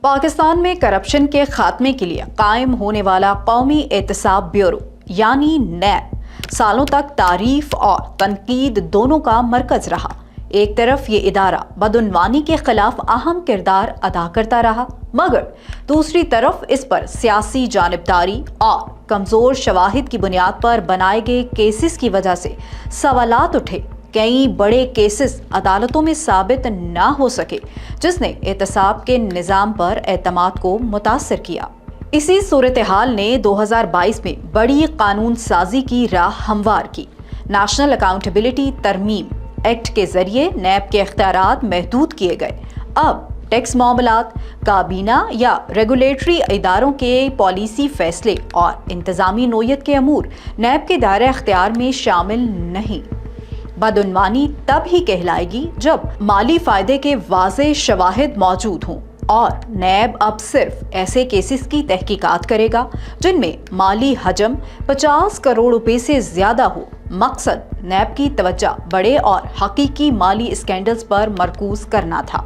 पाकिस्तान में करप्शन के खात्मे के लिए कायम होने वाला कौमी एहतसाब ब्यूरो यानी नैब सालों तक तारीफ और तनकीद दोनों का मरकज रहा। एक तरफ ये इदारा बदउनवानी के खिलाफ अहम किरदार अदा करता रहा, मगर दूसरी तरफ इस पर सियासी जानिबदारी और कमज़ोर शवाहिद की बुनियाद पर बनाए गए केसेस की वजह से सवालात उठे। कई बड़े केसेस अदालतों में साबित ना हो सके, जिसने एहतसाब के निज़ाम पर एतमाद को मुतासर किया। इसी सूरत हाल ने 2022 में बड़ी कानून साजी की राह हमवार की। नेशनल अकाउंटेबिलिटी तरमीम एक्ट के जरिए नैब के इख्तियारात महदूद किए गए। अब टैक्स मामलात, काबीना या रेगुलेटरी इदारों के पॉलिसी फैसले और इंतजामी नोयत के अमूर नैब के दायरे इख्तियार में शामिल नहीं। बदउनवानी तब ही कहलाएगी जब माली फायदे के वाज़े शवाहिद मौजूद हों, और नैब अब सिर्फ ऐसे केसेस की तहकीकात करेगा जिनमें माली हजम 50 करोड़ रुपए से ज्यादा हो। मकसद नैब की तवज्जो बड़े और हकीकी माली स्कैंडल्स पर मरकूज करना था।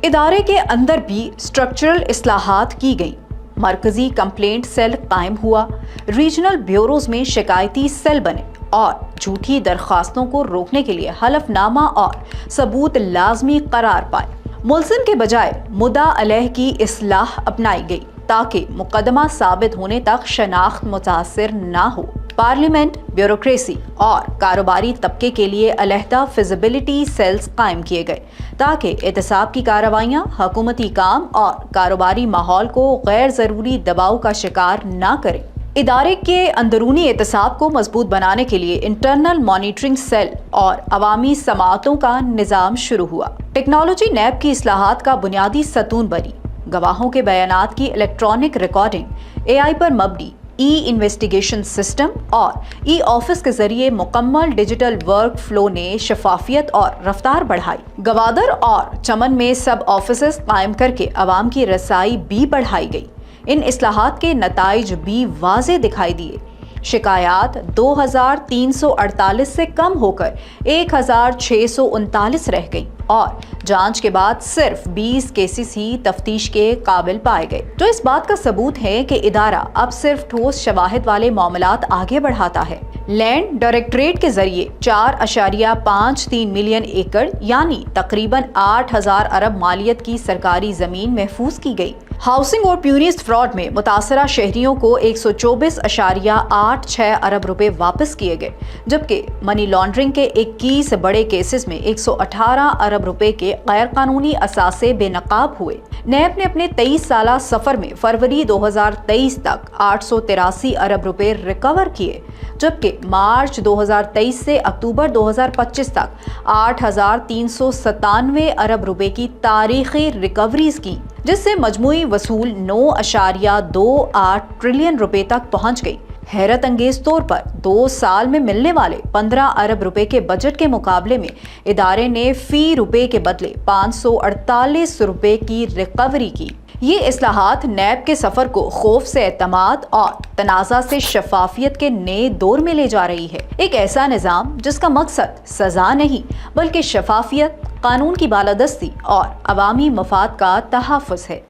इदारे के अंदर भी स्ट्रक्चरल इस्लाहात की गई। मरकजी कंप्लेंट सेल कायम हुआ, रीजनल ब्यूरोज में शिकायती सेल बने और झूठी दरख्वास्तों को रोकने के लिए हलफनामा और सबूत लाजमी करार पाए। मुल्जिम के बजाय मुद्दा अलैह की इस्लाह अपनाई गई ताकि मुकदमा साबित होने तक शनाख्त मुतासिर ना हो। पार्लियामेंट, ब्यूरोक्रेसी और कारोबारी तबके के लिए अलहदा फिजिबिलिटी सेल्स कायम किए गए ताकि एहतसाब की कार्रवाइयाँ हुकूमती काम और कारोबारी माहौल को गैर ज़रूरी दबाव का शिकार ना करें। इदारे के अंदरूनी एहतसाब को मजबूत बनाने के लिए इंटरनल मॉनिटरिंग सेल और अवामी समाअतों का निज़ाम शुरू हुआ। टेक्नोलॉजी नैब की इस्लाहात का बुनियादी सतून बनी। गवाहों के बयानात की इलेक्ट्रॉनिक रिकॉर्डिंग, AI पर मबनी ई इन्वेस्टिगेशन सिस्टम और ई ऑफिस के जरिए मुकम्मल डिजिटल वर्क फ्लो ने शफाफियत और रफ्तार बढ़ाई। गवादर और चमन में सब ऑफिस कायम करके अवाम की रसाई भी बढ़ाई गई। इन इस्लाहात के नताइज भी वाज़े दिखाई दिए। शिकायात 2348 से कम होकर 1639 रह गई और जांच के बाद सिर्फ 20 केसेस ही तफ्तीश के काबिल पाए गए, जो इस बात का सबूत है कि इदारा अब सिर्फ ठोस शवाहिद वाले मामलात आगे बढ़ाता है। लैंड डायरेक्टरेट के जरिए 4.53 मिलियन एकड़ यानी तकरीबन 8000 अरब मालियत की सरकारी जमीन महफूज की गई। हाउसिंग और प्यूरीज फ्रॉड में मुतासरा शहरियों को 124.86 अरब रुपए वापस किए गए, जबकि मनी लॉन्ड्रिंग के 21 बड़े केसेस में 118 अरब रुपए के गैर कानूनी असासे बेनकाब हुए। नैब ने अपने 23 साला सफर में फरवरी 2023 तक 883 अरब रुपए रिकवर किए, जबकि मार्च 2023 से अक्टूबर 2025 तक 8397 अरब रुपए की तारीखी रिकवरीज की, जिससे मजमूई वसूल 9.28 ट्रिलियन रुपए तक पहुंच गई। हैरत अंगेज तौर पर 2 साल में मिलने वाले 15 अरब रुपए के बजट के मुकाबले में इदारे ने फी रुपए के बदले 548 रुपए की रिकवरी की। ये इस्लाहात नैब के सफर को खौफ से एतमाद और तनाज़ा से शफाफियत के नए दौर में ले जा रही है। एक ऐसा निज़ाम जिसका मकसद सजा नहीं बल्कि शफाफियत, कानून की बालादस्ती और अवामी मफाद का तहफ़्फ़ुज़ है।